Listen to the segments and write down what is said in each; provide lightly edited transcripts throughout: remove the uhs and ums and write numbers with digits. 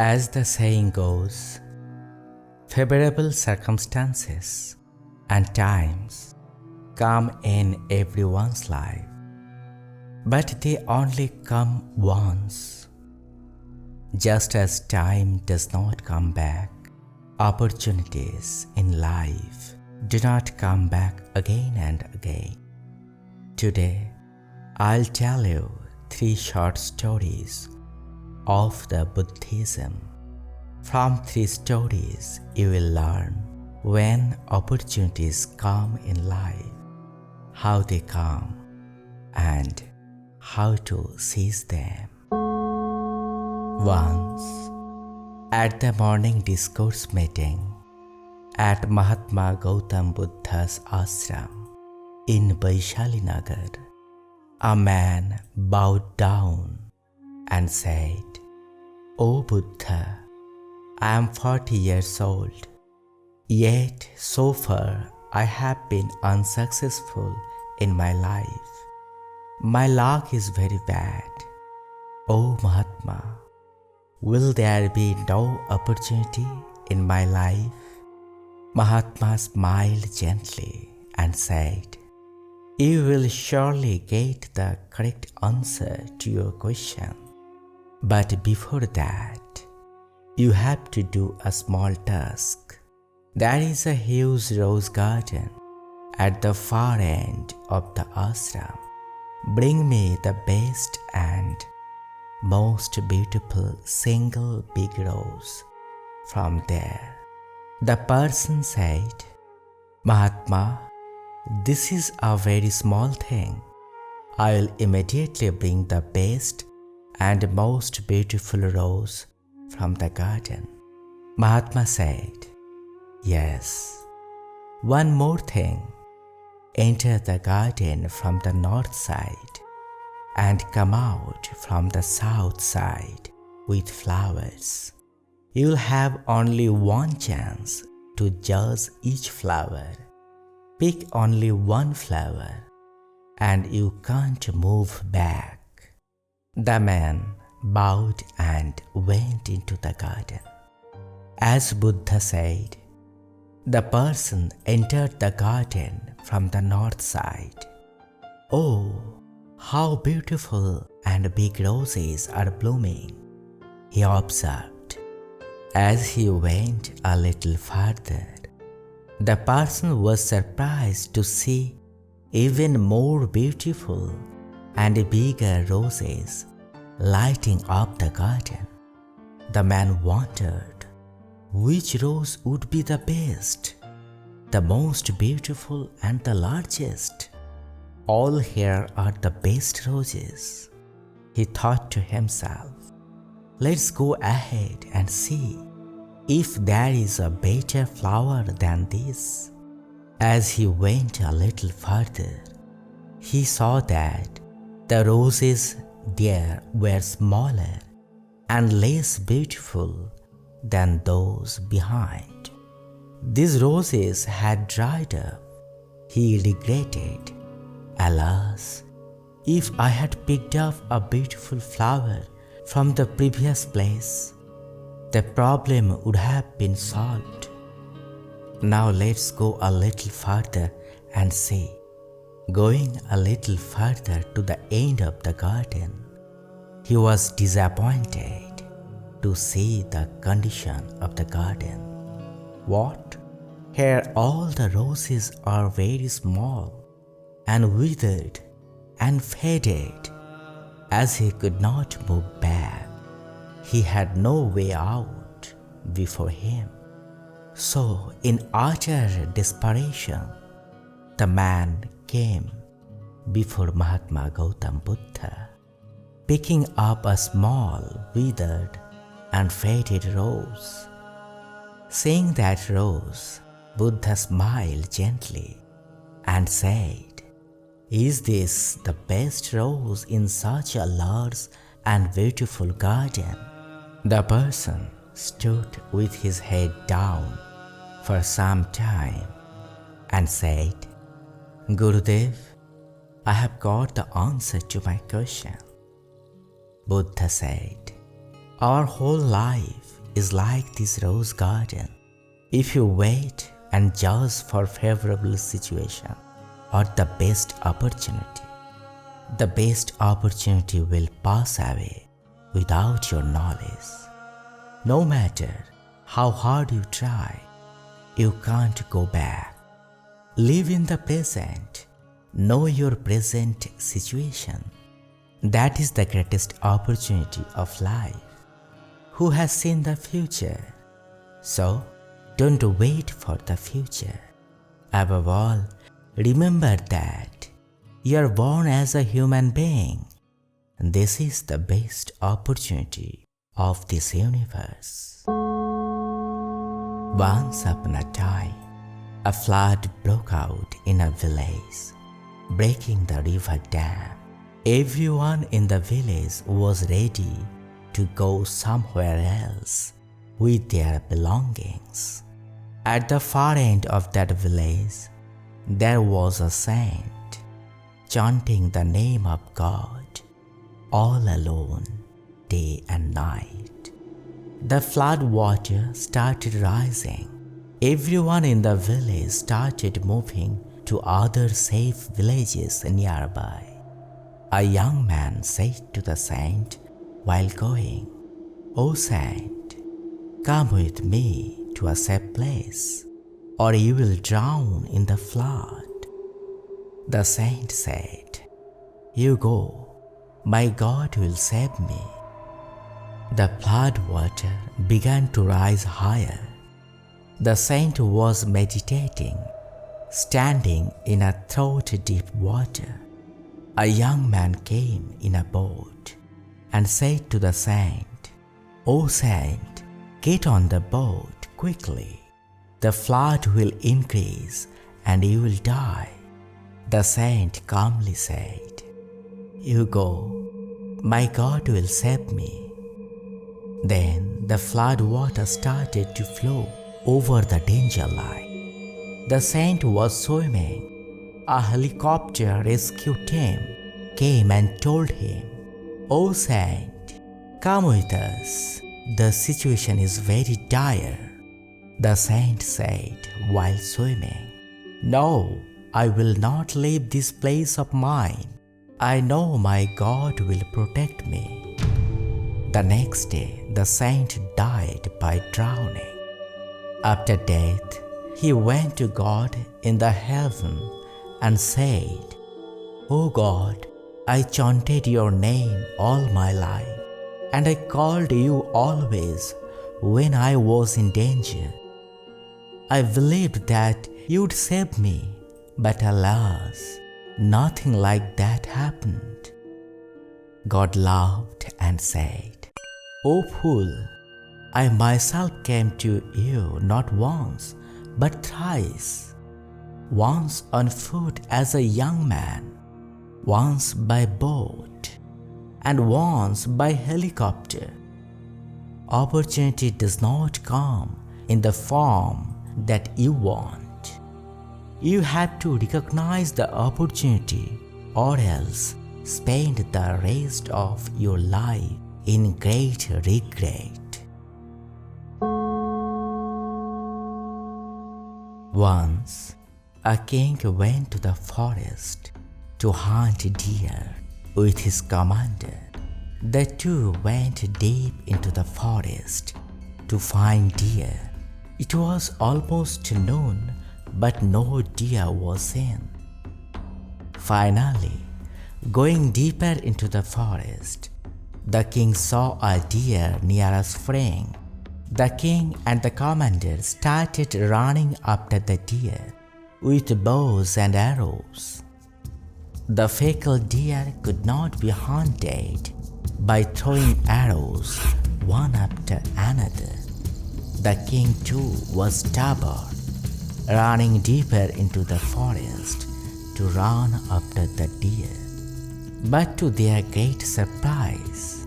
As the saying goes, favorable circumstances and times come in everyone's life, but they only come once. Just as time does not come back, opportunities in life do not come back again and again. Today, I'll tell you 3 short stories of the Buddhism. From 3 stories, you will learn when opportunities come in life, how they come, and how to seize them. Once, at the morning discourse meeting at Mahatma Gautama Buddha's ashram in Vaishali-Nagar, a man bowed down and said, "O Buddha, I am 40 years old, yet so far I have been unsuccessful in my life. My luck is very bad. O Mahatma, will there be no opportunity in my life?" Mahatma smiled gently and said, "You will surely get the correct answer to your question. But before that, you have to do a small task. There is a huge rose garden at the far end of the ashram. Bring me the best and most beautiful single big rose from there." The person said, "Mahatma, this is a very small thing. I will immediately bring the best and most beautiful rose from the garden." Mahatma said, "Yes, one more thing. Enter the garden from the north side and come out from the south side with flowers. You'll have only one chance to judge each flower. Pick only one flower and you can't move back." The man bowed and went into the garden. As Buddha said, the person entered the garden from the north side. "Oh, how beautiful and big roses are blooming," he observed. As he went a little further, the person was surprised to see even more beautiful and bigger roses lighting up the garden. The man wondered which rose would be the best, the most beautiful and the largest. "All here are the best roses," he thought to himself. "Let's go ahead and see if there is a better flower than this." As he went a little further, he saw that the roses there were smaller and less beautiful than those behind. These roses had dried up. He regretted, "Alas, if I had picked up a beautiful flower from the previous place, the problem would have been solved. Now let's go a little further and see." Going a little further to the end of the garden, he was disappointed to see the condition of the garden. "What? Here all the roses are very small and withered and faded." As he could not move back, he had no way out before him. So, in utter desperation, the man came before Mahatma Gautama Buddha, picking up a small, withered and faded rose. Seeing that rose, Buddha smiled gently and said, "Is this the best rose in such a large and beautiful garden?" The person stood with his head down for some time and said, "Gurudev, I have got the answer to my question." Buddha said, Our whole life is like this rose garden. If you wait and judge for favorable situation or the best opportunity will pass away without your knowledge. No matter how hard you try, you can't go back. Live in the present. Know your present situation. That is the greatest opportunity of life. Who has seen the future? So, don't wait for the future. Above all, remember that you are born as a human being. This is the best opportunity of this universe. Once upon a time, a flood broke out in a village, breaking the river dam. Everyone in the village was ready to go somewhere else with their belongings. At the far end of that village, there was a saint chanting the name of God, all alone, day and night. The flood water started rising. Everyone in the village started moving to other safe villages nearby. A young man said to the saint while going, "O saint, come with me to a safe place, or you will drown in the flood." The saint said, "You go, my God will save me." The flood water began to rise higher. The saint was meditating, standing in a throat-deep water. A young man came in a boat and said to the saint, "O saint, get on the boat quickly. The flood will increase and you will die." The saint calmly said, "You go, my God will save me." Then the flood water started to flow over the danger line. The saint was swimming. A helicopter rescue team came and told him, "O saint, come with us. The situation is very dire." The saint said while swimming, "No, I will not leave this place of mine. I know my God will protect me." The next day, the saint died by drowning. After death, he went to God in the heaven and said, "O God, I chanted your name all my life, and I called you always when I was in danger. I believed that you'd save me, but alas, nothing like that happened." God laughed and said, "O fool, I myself came to you not once, but thrice. Once on foot as a young man, once by boat, and once by helicopter. Opportunity does not come in the form that you want. You have to recognize the opportunity, or else spend the rest of your life in great regret." Once, a king went to the forest to hunt deer with his commander. The two went deep into the forest to find deer. It was almost noon, but no deer was seen. Finally, going deeper into the forest, the king saw a deer near a spring. The king and the commander started running after the deer with bows and arrows. The fickle deer could not be hunted by throwing arrows one after another. The king too was stubborn, running deeper into the forest to run after the deer. But to their great surprise,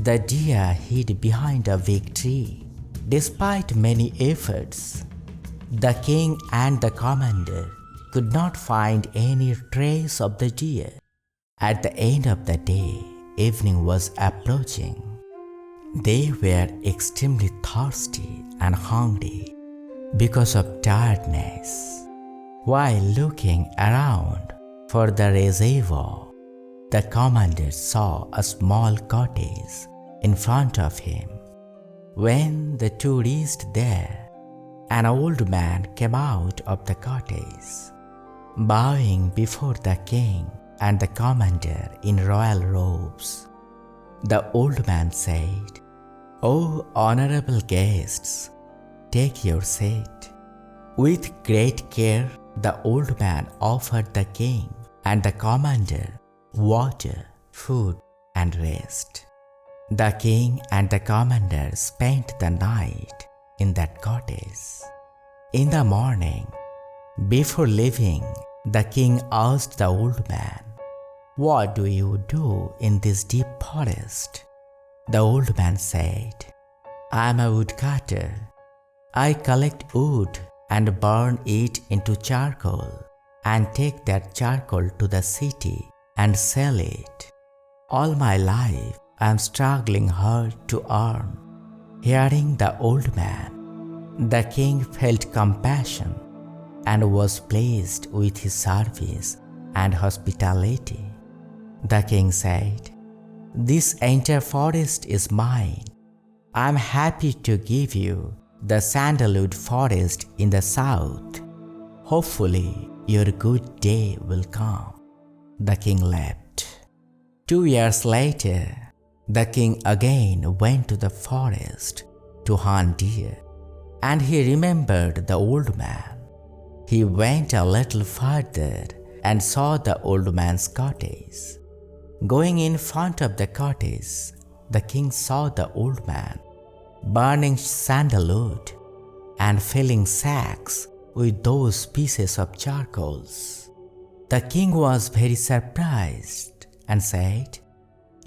the deer hid behind a big tree. Despite many efforts, the king and the commander could not find any trace of the deer. At the end of the day, evening was approaching. They were extremely thirsty and hungry because of tiredness. While looking around for the reservoir, the commander saw a small cottage in front of him. When the two reached there, an old man came out of the cottage, bowing before the king and the commander in royal robes. The old man said, "O honorable guests, take your seat." With great care, the old man offered the king and the commander water, food, and rest. The king and the commander spent the night in that cottage. In the morning, before leaving, the king asked the old man, "What do you do in this deep forest?" The old man said, "I am a woodcutter. I collect wood and burn it into charcoal and take that charcoal to the city and sell it. All my life I am struggling hard to earn." Hearing the old man, the king felt compassion and was pleased with his service and hospitality. The king said, "This entire forest is mine. I am happy to give you the sandalwood forest in the south. Hopefully, your good day will come." The king left. 2 years later, the king again went to the forest to hunt deer, and he remembered the old man. He went a little further and saw the old man's cottage. Going in front of the cottage, the king saw the old man burning sandalwood and filling sacks with those pieces of charcoals. The king was very surprised and said,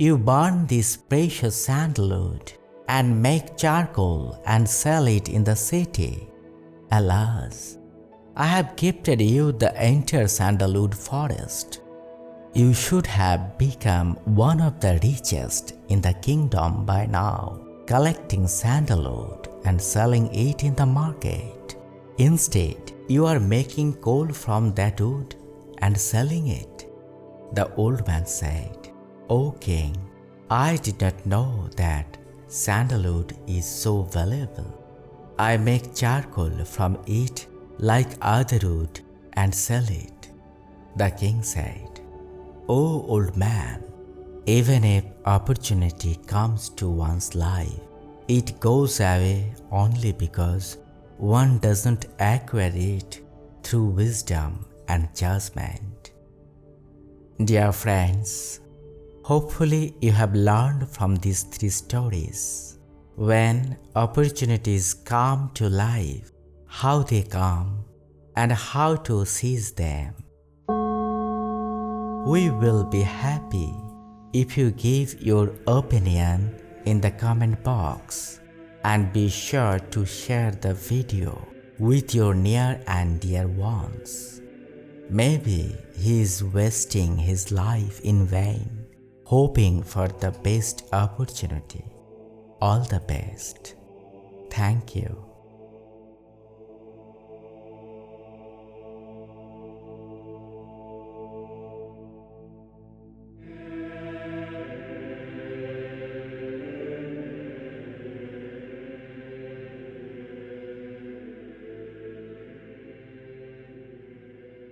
"You burn this precious sandalwood and make charcoal and sell it in the city. Alas, I have gifted you the entire sandalwood forest. You should have become one of the richest in the kingdom by now, collecting sandalwood and selling it in the market. Instead, you are making coal from that wood and selling it." The old man said, "O king, I did not know that sandalwood is so valuable. I make charcoal from it like other wood and sell it." The king said, "O old man, even if opportunity comes to one's life, it goes away only because one doesn't acquire it through wisdom and judgment." Dear friends, hopefully you have learned from these 3 stories. When opportunities come to life, how they come and how to seize them. We will be happy if you give your opinion in the comment box, and be sure to share the video with your near and dear ones. Maybe he is wasting his life in vain, hoping for the best opportunity. All the best. Thank you.